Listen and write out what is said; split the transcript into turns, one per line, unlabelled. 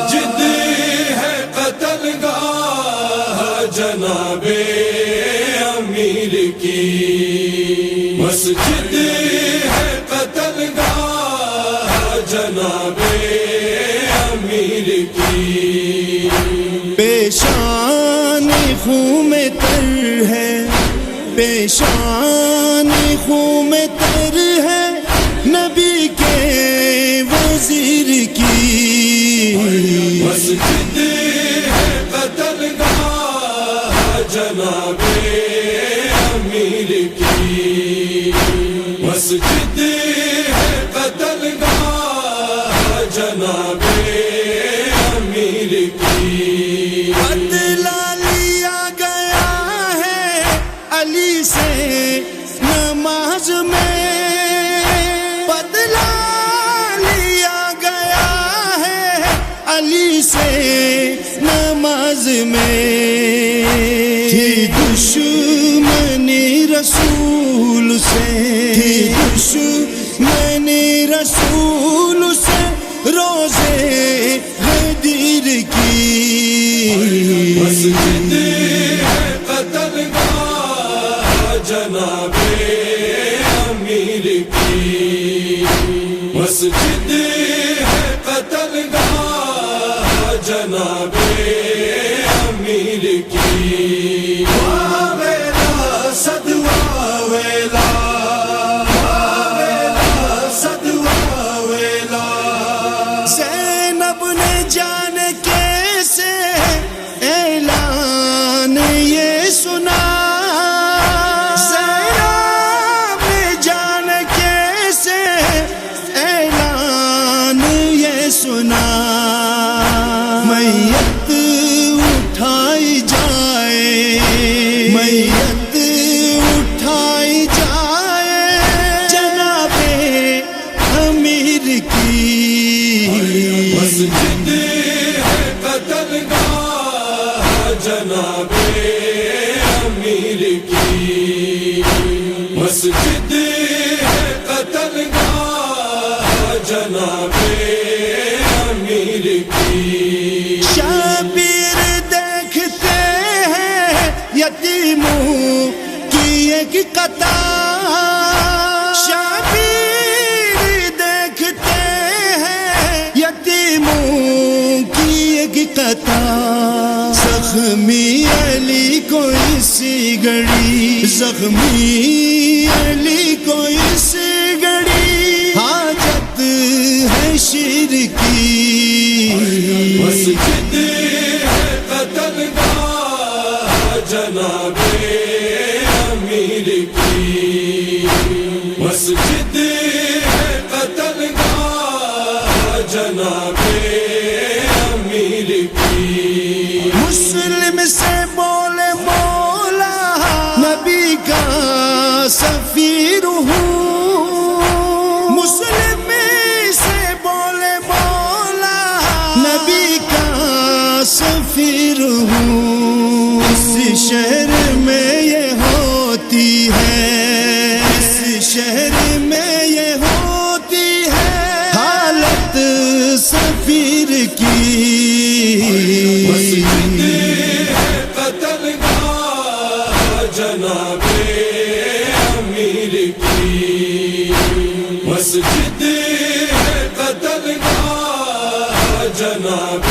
مسجد ہے قتل گاہ جناب امیر کی، مسجد ہے قتل گاہ جناب امیر کی،
پیشان خون میں تر ہے، پیشان خون میں تر ہے نبی کے وزیر کی،
مسجد ہے قتل گاہ جناب امیر کی، مسجد ہے قتل گاہ جناب امیر کی،
بدلا لیا گیا ہے علی سے نماز میں، بدلا لیا گیا ہے علی سے نماز میں، تھی دشمنی رسول سے، تھی دشمنی رسول سے روزے غدیر کی،
مسجد ہے قتل گاہ جناب امیر کی، مسجد ہے قتل گاہ جناب امیر کی، واویلا صد واویلا، واویلا صد واویلا،
زینب نے جان کیسے اعلان یہ سنا، زینب نے جان کیسے اعلان یہ سنا، میت اٹھائی جائے، میت اٹھائی جائے جناب امیر کی،
مسجد ہے قتل گاہ جناب امیر کی، مسجد ہے قتل گاہ جناب امیر کی،
شبیر دیکھتے ہیں یتیموں کی ایک قطار، شبیر دیکھتے ہیں یتیموں کی ایک قطار، زخمی علی کو اسی گھڑی، زخمی علی کو اس گھڑی حاجت ہے شیر کی،
مسجد ہے قتل گاہ جناب امیر کی، مسجد ہے قتل گاہ جناب امیر کی،
مسلم سے بولے مولا نبی کا سفیر ہوں، مسلم سے بولے مولا نبی کا سفیر ہوں، اس شہر میں یہ ہوتی ہے، اس شہر میں یہ ہوتی ہے حالت سفیر کی،
مسجد ہے قتل گاہ جناب امیر کی، مسجد ہے قتل گاہ جناب